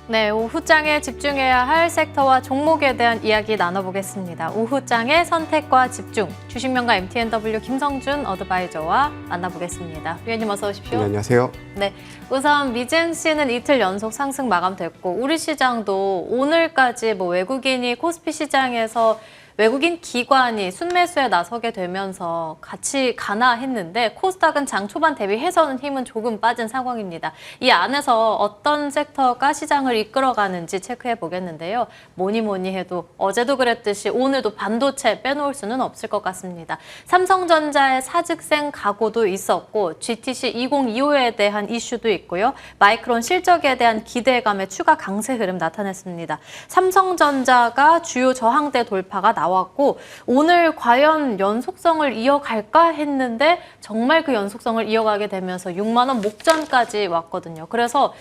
네, 오후장에 집중해야 할 섹터와 종목에 대한 이야기 나눠보겠습니다. 오후장의 선택과 집중, 주식명가 MTNW 김성준 어드바이저와 만나보겠습니다. 위원님 어서 오십시오. 네, 안녕하세요. 네, 우선 미증시는 이틀 연속 상승 마감됐고 우리 시장도 오늘까지 외국인이 코스피 시장에서 외국인 기관이 순매수에 나서게 되면서 같이 가나 했는데 코스닥은 장 초반 대비해서는 힘은 조금 빠진 상황입니다. 이 안에서 어떤 섹터가 시장을 이끌어가는지 체크해 보겠는데요. 뭐니 해도 어제도 그랬듯이 오늘도 반도체 빼놓을 수는 없을 것 같습니다. 삼성전자의 사직생 각오도 있었고 GTC 2025에 대한 이슈도 있고요. 마이크론 실적에 대한 기대감의 추가 강세 흐름 나타냈습니다. 삼성전자가 주요 저항대 돌파가 나왔고 오늘 과연 연속성을 이어갈까 했는데 정말 그 연속성을 이어가게 되면서 6만 원 목전까지 왔거든요. 그래서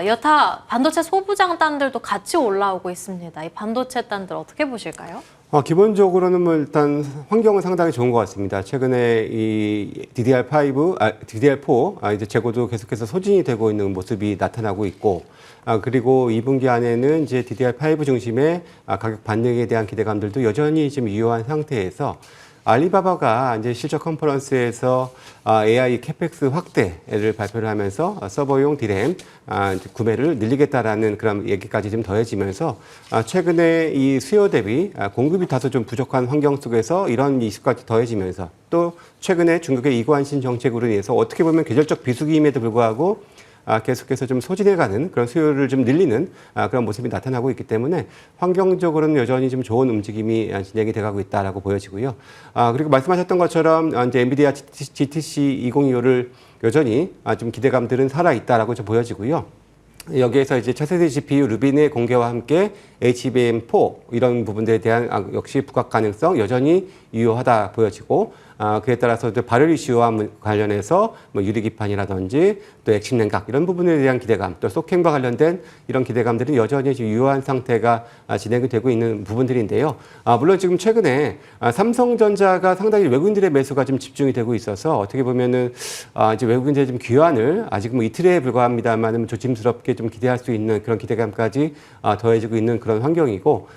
여타 반도체 소부장단들도 같이 올라오고 있습니다. 이 반도체 단들 어떻게 보실까요? 기본적으로는 일단 환경은 상당히 좋은 것 같습니다. 최근에 이 DDR4 이제 재고도 계속해서 소진이 되고 있는 모습이 나타나고 있고, 그리고 2분기 안에는 이제 DDR5 중심의 가격 반등에 대한 기대감들도 여전히 지금 유효한 상태에서 알리바바가 이제 실적 컨퍼런스에서 AI 캐펙스 확대를 발표를 하면서 서버용 디램 구매를 늘리겠다라는 그런 얘기까지 좀 더해지면서 최근에 이 수요 대비 공급이 다소 좀 부족한 환경 속에서 이런 이슈까지 더해지면서 또 최근에 중국의 이관신 정책으로 인해서 어떻게 보면 계절적 비수기임에도 불구하고 계속해서 좀 소진해가는 그런 수요를 좀 늘리는 그런 모습이 나타나고 있기 때문에 환경적으로는 여전히 좀 좋은 움직임이 진행이 돼가고 있다라고 보여지고요. 그리고 말씀하셨던 것처럼 이제 엔비디아 GTC 2025를 여전히 좀 기대감들은 살아있다라고 좀 보여지고요. 여기에서 이제 차세대 GPU 루빈의 공개와 함께 HBM4 이런 부분들에 대한 역시 부각 가능성 여전히 유효하다 보여지고, 그에 따라서 발열 이슈와 관련해서 유리기판이라든지 또 액침 냉각 이런 부분에 대한 기대감, 또 속행과 관련된 이런 기대감들이 여전히 유효한 상태가 진행이 되고 있는 부분들인데요. 물론 지금 최근에 삼성전자가 상당히 외국인들의 매수가 좀 집중이 되고 있어서 어떻게 보면은 이제 외국인들의 좀 귀환을 아직 이틀에 불과합니다만 조심스럽게 좀 기대할 수 있는 그런 기대감까지 더해지고 있는 그런 환경이고,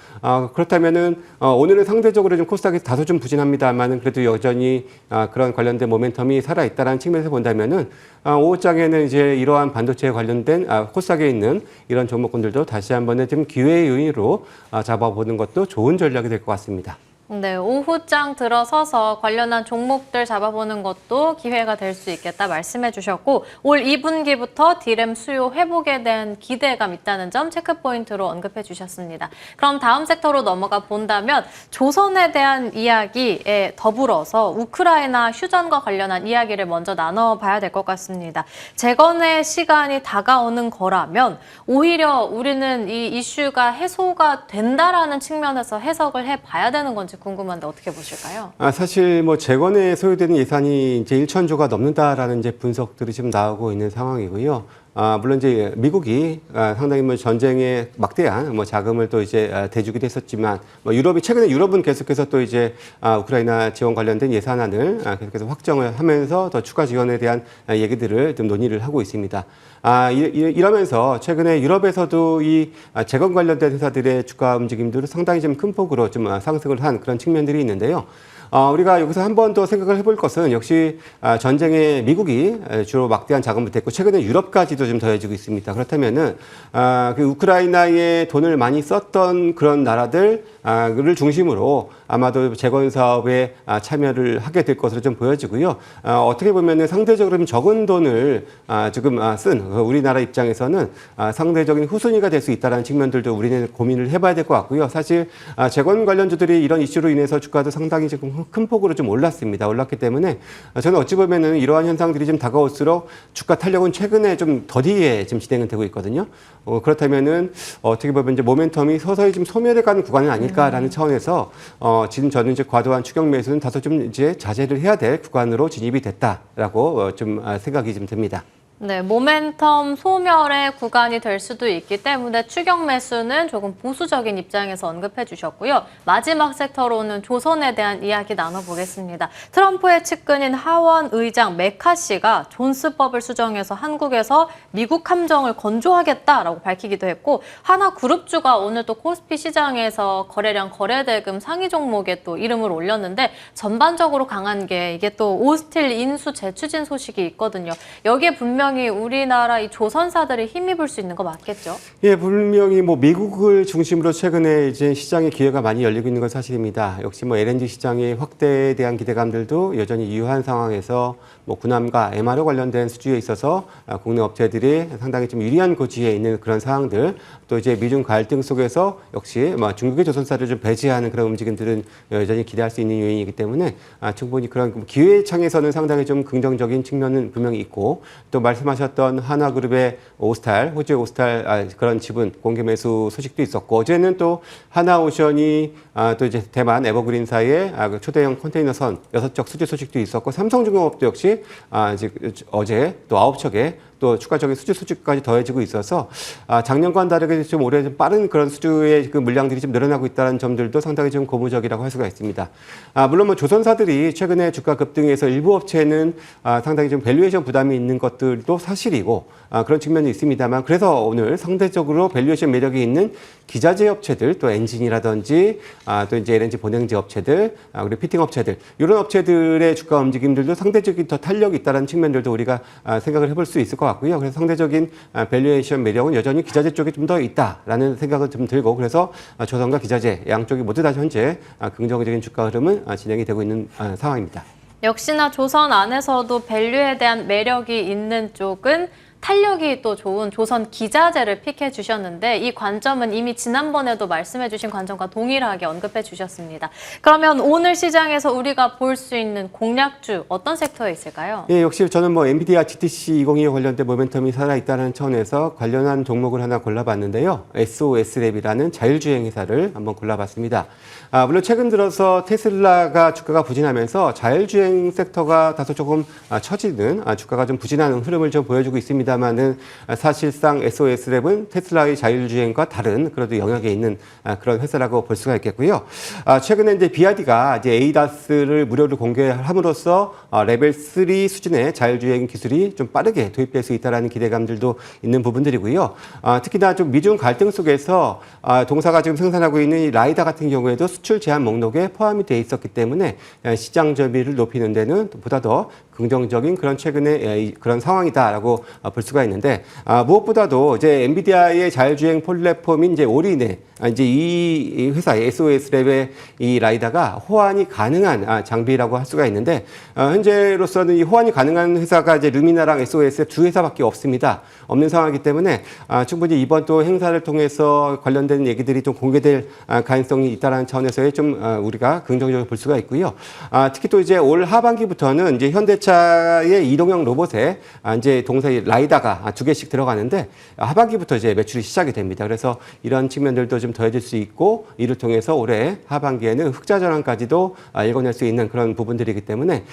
그렇다면은 오늘은 상대적으로 좀 코스닥이 다소 좀 부진합니다만은 그래도 여전히 그런 관련된 모멘텀이 살아있다는 측면에서 본다면은 오후장에는 이제 이러한 반도체에 관련된 코스닥에 있는 이런 종목군들도 다시 한번의 좀 기회의 요인으로 잡아보는 것도 좋은 전략이 될 것 같습니다. 네, 오후장 들어서서 관련한 종목들 잡아보는 것도 기회가 될 수 있겠다 말씀해 주셨고 올 2분기부터 디램 수요 회복에 대한 기대감 있다는 점 체크포인트로 언급해 주셨습니다. 그럼 다음 섹터로 넘어가 본다면 조선에 대한 이야기에 더불어서 우크라이나 휴전과 관련한 이야기를 먼저 나눠봐야 될 것 같습니다. 재건의 시간이 다가오는 거라면 오히려 우리는 이 이슈가 해소가 된다라는 측면에서 해석을 해봐야 되는 건지 궁금한데 어떻게 보실까요? 사실 재건에 소요되는 예산이 이제 1,000조가 넘는다라는 이제 분석들이 지금 나오고 있는 상황이고요. 물론 이제 미국이 상당히 전쟁에 막대한 자금을 또 이제 대주기도 했었지만 최근에 유럽은 계속해서 또 이제 우크라이나 지원 관련된 예산안을 계속해서 확정을 하면서 더 추가 지원에 대한 얘기들을 좀 논의를 하고 있습니다. 이러면서 최근에 유럽에서도 이 재건 관련된 회사들의 주가 움직임들을 상당히 좀 큰 폭으로 좀 상승을 한 그런 측면들이 있는데요. 우리가 여기서 한 번 더 생각을 해볼 것은 역시 전쟁에 미국이 주로 막대한 자금을 댔고 최근에 유럽까지도 좀 더해지고 있습니다. 그렇다면은 그 우크라이나에 돈을 많이 썼던 그런 나라들을 중심으로 아마도 재건 사업에 참여를 하게 될 것으로 좀 보여지고요. 어떻게 보면은 상대적으로 좀 적은 돈을 지금 쓴 우리나라 입장에서는 상대적인 후순위가 될 수 있다는 측면들도 우리는 고민을 해봐야 될 것 같고요. 사실 재건 관련주들이 이런 이슈로 인해서 주가도 상당히 지금 큰 폭으로 좀 올랐습니다. 올랐기 때문에 저는 어찌 보면은 이러한 현상들이 좀 다가올수록 주가 탄력은 최근에 좀 더디게 지금 진행은 되고 있거든요. 그렇다면은 어떻게 보면 이제 모멘텀이 서서히 좀 소멸해가는 구간은 아닐까라는 차원에서 지금 저는 이제 과도한 추격 매수는 다소 좀 이제 자제를 해야 될 구간으로 진입이 됐다라고 좀 생각이 좀 듭니다. 네, 모멘텀 소멸의 구간이 될 수도 있기 때문에 추격 매수는 조금 보수적인 입장에서 언급해 주셨고요. 마지막 섹터로는 조선에 대한 이야기 나눠보겠습니다. 트럼프의 측근인 하원 의장 메카시가 존스법을 수정해서 한국에서 미국 함정을 건조하겠다라고 밝히기도 했고, 하나그룹주가 오늘 또 코스피 시장에서 거래량 거래대금 상위 종목에 또 이름을 올렸는데, 전반적으로 강한 게 이게 또 오스틸 인수 재추진 소식이 있거든요. 여기에 분명히 우리나라 이 조선사들이 힘입을 수 있는 거 맞겠죠? 예, 분명히 뭐 미국을 중심으로 최근에 이제 시장의 기회가 많이 열리고 있는 건 사실입니다. 역시 뭐 LNG 시장의 확대에 대한 기대감들도 여전히 유효한 상황에서 뭐 군함과 MRO 관련된 수주에 있어서 국내 업체들이 상당히 좀 유리한 고지에 있는 그런 상황들, 또 이제 미중 갈등 속에서 역시 뭐 중국의 조선사를 좀 배제하는 그런 움직임들은 여전히 기대할 수 있는 요인이기 때문에 충분히 그런 기회 창에서는 상당히 좀 긍정적인 측면은 분명히 있고, 또 말씀하셨던 하나그룹의 오스탈, 호주의 오스탈 그런 지분 공개 매수 소식도 있었고, 어제는 또 하나오션이 또 이제 대만 에버그린사의 그 초대형 컨테이너선 6척 수주 소식도 있었고, 삼성중공업도 역시 이제 어제 또 9척에 또 추가적인 수주 수주까지 더해지고 있어서 작년과는 다르게 좀 올해 좀 빠른 그런 수주의 그 물량들이 좀 늘어나고 있다는 점들도 상당히 좀 고무적이라고 할 수가 있습니다. 물론 뭐 조선사들이 최근에 주가 급등에서 일부 업체는 상당히 좀 밸류에이션 부담이 있는 것들도 사실이고 그런 측면이 있습니다만, 그래서 오늘 상대적으로 밸류에이션 매력이 있는 기자재 업체들, 또 엔진이라든지 또 이제 LNG 본행지 업체들, 그리고 피팅 업체들, 이런 업체들의 주가 움직임들도 상대적인 더 탄력이 있다는 측면들도 우리가 생각을 해볼 수 있을 것 같고요. 그래서 상대적인 밸류에이션 매력은 여전히 기자재 쪽에 좀 더 있다라는 생각은 좀 들고, 그래서 조선과 기자재 양쪽이 모두 다 현재 긍정적인 주가 흐름은 진행이 되고 있는 상황입니다. 역시나 조선 안에서도 밸류에 대한 매력이 있는 쪽은 탄력이 또 좋은 조선 기자재를 픽해 주셨는데, 이 관점은 이미 지난번에도 말씀해 주신 관점과 동일하게 언급해 주셨습니다. 그러면 오늘 시장에서 우리가 볼 수 있는 공략주 어떤 섹터에 있을까요? 예, 역시 저는 뭐 엔비디아 GTC 2025 관련된 모멘텀이 살아있다는 차원에서 관련한 종목을 하나 골라봤는데요. SOS랩이라는 자율주행 회사를 한번 골라봤습니다. 물론 최근 들어서 테슬라가 주가가 부진하면서 자율주행 섹터가 다소 조금 처지는 주가가 좀 부진하는 흐름을 좀 보여주고 있습니다만은, 사실상 SOS랩은 테슬라의 자율주행과 다른 그래도 영역에 있는 그런 회사라고 볼 수가 있겠고요. 최근에 이제 BYD가 이제 ADAS를 무료로 공개함으로써 레벨 3 수준의 자율주행 기술이 좀 빠르게 도입될 수 있다라는 기대감들도 있는 부분들이고요. 특히나 좀 미중 갈등 속에서 동사가 지금 생산하고 있는 이 라이다 같은 경우에도 수출 제한 목록에 포함이 돼 있었기 때문에 시장 점유율을 높이는 데는 보다 더 긍정적인 그런 최근의 그런 상황이다라고 볼 수가 있는데, 무엇보다도 이제 엔비디아의 자율주행 플랫폼인 이제 오린의 이제 이 회사의 SOS랩의 이 라이다가 호환이 가능한 장비라고 할 수가 있는데, 현재로서는 이 호환이 가능한 회사가 이제 루미나랑 SOS랩 두 회사밖에 없습니다. 없는 상황이기 때문에 충분히 이번 또 행사를 통해서 관련된 얘기들이 좀 공개될 가능성이 있다라는 차원에서의 좀 우리가 긍정적으로 볼 수가 있고요. 특히 또 이제 올 하반기부터는 이제 현대차의 이동형 로봇에 이제 동사의 라이다가 2개씩 들어가는데, 하반기부터 이제 매출이 시작이 됩니다. 그래서 이런 측면들도 좀 더해질 수 있고, 이를 통해서 올해 하반기에는 흑자 전환까지도 읽어낼 수 있는 그런 부분들이기 때문에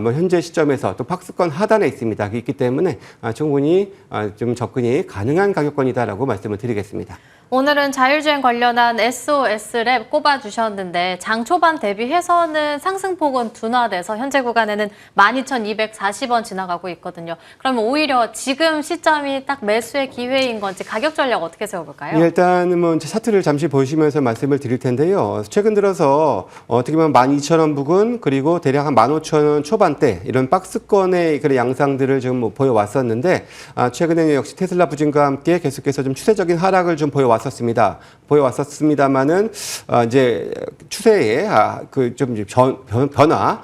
뭐 현재 시점에서 또 박스권 하단에 있습니다. 있기 때문에 충분히 좀 접근이 가능한 가격권이다라고 말씀을 드리겠습니다. 오늘은 자율주행 관련한 SOS랩 꼽아주셨는데, 장 초반 대비해서는 상승폭은 둔화돼서 현재 구간에는 12,240원 지나가고 있거든요. 그러면 오히려 지금 시점이 딱 매수의 기회인 건지 가격 전략 어떻게 세워볼까요? 예, 일단은 뭐 이제 차트를 잠시 보시면서 말씀을 드릴 텐데요. 최근 들어서 어떻게 보면 12,000원 부근, 그리고 대략 한 15,000원 초반대 이런 박스권의 그런 양상들을 좀 보여왔었는데, 최근에는 역시 테슬라 부진과 함께 계속해서 좀 추세적인 하락을 좀 보여왔었습니다만은 이제 추세에 그 좀 변화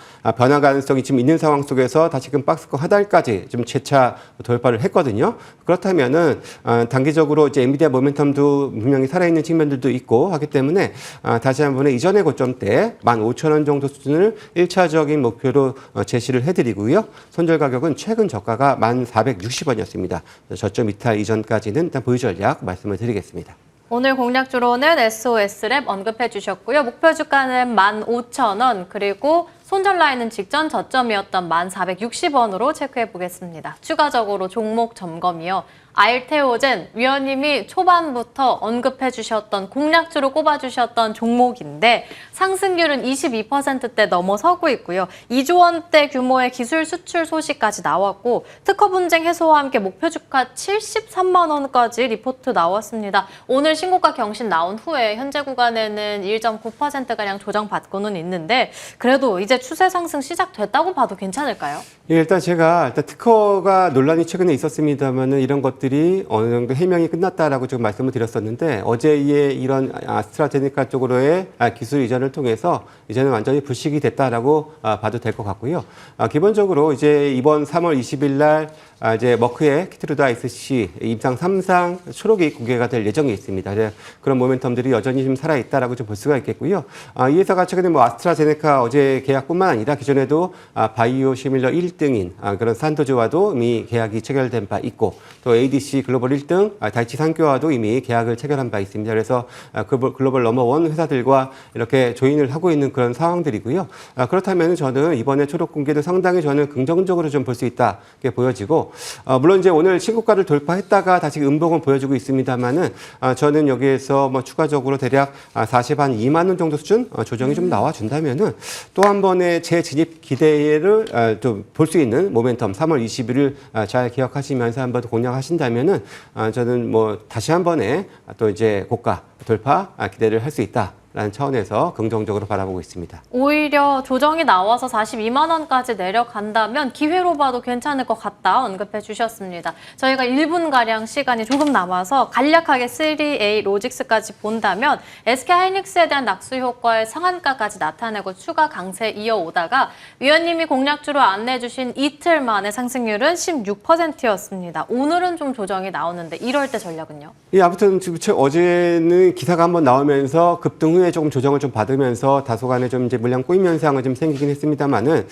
가능성이 지금 있는 상황 속에서 다시금 박스권 하단까지 좀 재차 돌파를 했거든요. 그렇다면은 단기적으로 이제 엔비디아 모멘텀도 분명히 살아있는 측면들도 있고 하기 때문에 다시 한번 이전의 고점대 15,000원 정도 수준을 1차적인 목표로 제시를 해드리고요. 손절 가격은 최근 저가가 1,460원이었습니다. 저점 이탈 이전까지는 일단 보유 전략 말씀을 드리겠습니다. 오늘 공략주로는 SOS랩 언급해 주셨고요. 목표 주가는 15,000원, 그리고 손절 라인은 직전 저점이었던 1,460원으로 체크해 보겠습니다. 추가적으로 종목 점검이요. 알테오젠 위원님이 초반부터 언급해 주셨던 공략주로 꼽아 주셨던 종목인데 상승률은 22%대 넘어서고 있고요. 2조 원대 규모의 기술 수출 소식까지 나왔고 특허 분쟁 해소와 함께 목표 주가 73만 원까지 리포트 나왔습니다. 오늘 신고가 경신 나온 후에 현재 구간에는 1.9%가량 조정받고는 있는데 그래도 이제 추세 상승 시작됐다고 봐도 괜찮을까요? 예, 일단 제가 특허가 논란이 최근에 있었습니다만은 이런 것들이 어느 정도 해명이 끝났다라고 좀 말씀을 드렸었는데 어제의 이런 아스트라제네카 쪽으로의 기술 이전을 통해서 이제는 완전히 불식이 됐다라고 봐도 될 것 같고요. 기본적으로 이제 이번 3월 20일 날 이제 머크의 키트루드 ISC 임상 3상 초록이 공개가 될 예정이 있습니다. 그런 모멘텀들이 여전히 좀 살아있다라고 좀 볼 수가 있겠고요. 이 회사가 최근에 뭐 아스트라제네카 어제 계약뿐만 아니라 기존에도 바이오 시밀러 1등인 그런 산도즈와도 이미 계약이 체결된 바 있고 또 ADC 글로벌 1등 다이치 산교와도 이미 계약을 체결한 바 있습니다. 그래서 글로벌 넘버원 회사들과 이렇게 조인을 하고 있는 그런 상황들이고요. 그렇다면 저는 이번에 초록 공개도 상당히 저는 긍정적으로 좀 볼 수 있다 이렇게 보여지고 물론 이제 오늘 신고가를 돌파했다가 다시 음봉을 보여주고 있습니다만은 저는 여기에서 뭐 추가적으로 대략 42만 원 정도 수준 조정이 좀 나와준다면은 또 한 번의 재진입 기대를 좀 볼 수 있는 모멘텀 3월 20일을 잘 기억하시면서 한번 공략하신다면은 저는 뭐 다시 한 번에 또 이제 고가 돌파 기대를 할 수 있다. 라는 차원에서 긍정적으로 바라보고 있습니다. 오히려 조정이 나와서 42만 원까지 내려간다면 기회로 봐도 괜찮을 것 같다 언급해 주셨습니다. 저희가 1분가량 시간이 조금 남아서 간략하게 3A 로직스까지 본다면 SK하이닉스에 대한 낙수 효과의 상한가까지 나타내고 추가 강세 이어오다가 위원님이 공략주로 안내해 주신 이틀 만의 상승률은 16%였습니다. 오늘은 좀 조정이 나오는데 이럴 때 전략은요? 예, 아무튼 어제는 기사가 한번 나오면서 급등 후에 조금 조정을 좀 받으면서 다소간의 좀 이제 물량 꼬임 현상은 좀 생기긴 했습니다만은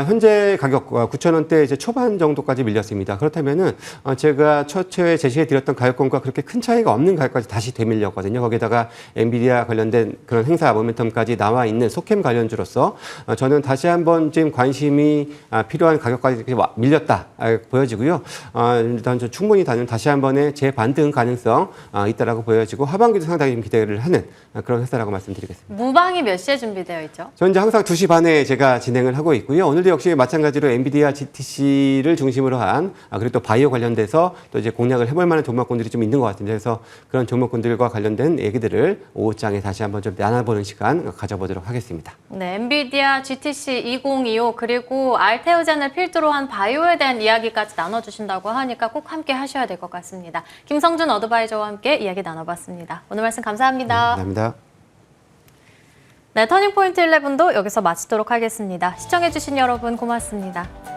현재 가격 9,000원대 이제 초반 정도까지 밀렸습니다. 그렇다면은 제가 최초에 제시해 드렸던 가격권과 그렇게 큰 차이가 없는 가격까지 다시 되밀렸거든요. 거기다가 엔비디아 관련된 그런 행사 모멘텀까지 나와 있는 소캠 관련주로서 저는 다시 한번 지금 관심이 필요한 가격까지 밀렸다 보여지고요. 일단 저 충분히 다시 한 번의 재반등 가능성 있다라고 보여지고 하반기도 상당히 좀 기대를 하는 그런 회사라고 말씀드리겠습니다. 무방이 몇 시에 준비되어 있죠? 저는 이제 항상 2시 반에 제가 진행을 하고 있고요. 오늘도 역시 마찬가지로 엔비디아 GTC를 중심으로 한 그리고 또 바이오 관련돼서 또 이제 공략을 해볼 만한 종목군들이 좀 있는 것 같습니다. 그래서 그런 종목군들과 관련된 얘기들을 오후장에 다시 한번 좀 나눠보는 시간 가져보도록 하겠습니다. 네, 엔비디아 GTC 2025 그리고 알테오젠을 필두로 한 바이오에 대한 이야기까지 나눠주신다고 하니까 꼭 함께 하셔야 될 것 같습니다. 김성준 어드바이저와 함께 이야기 나눠봤습니다. 오늘 말씀 감사합니다. 감사합니다. 네, 터닝포인트 11도 여기서 마치도록 하겠습니다. 시청해주신 여러분 고맙습니다.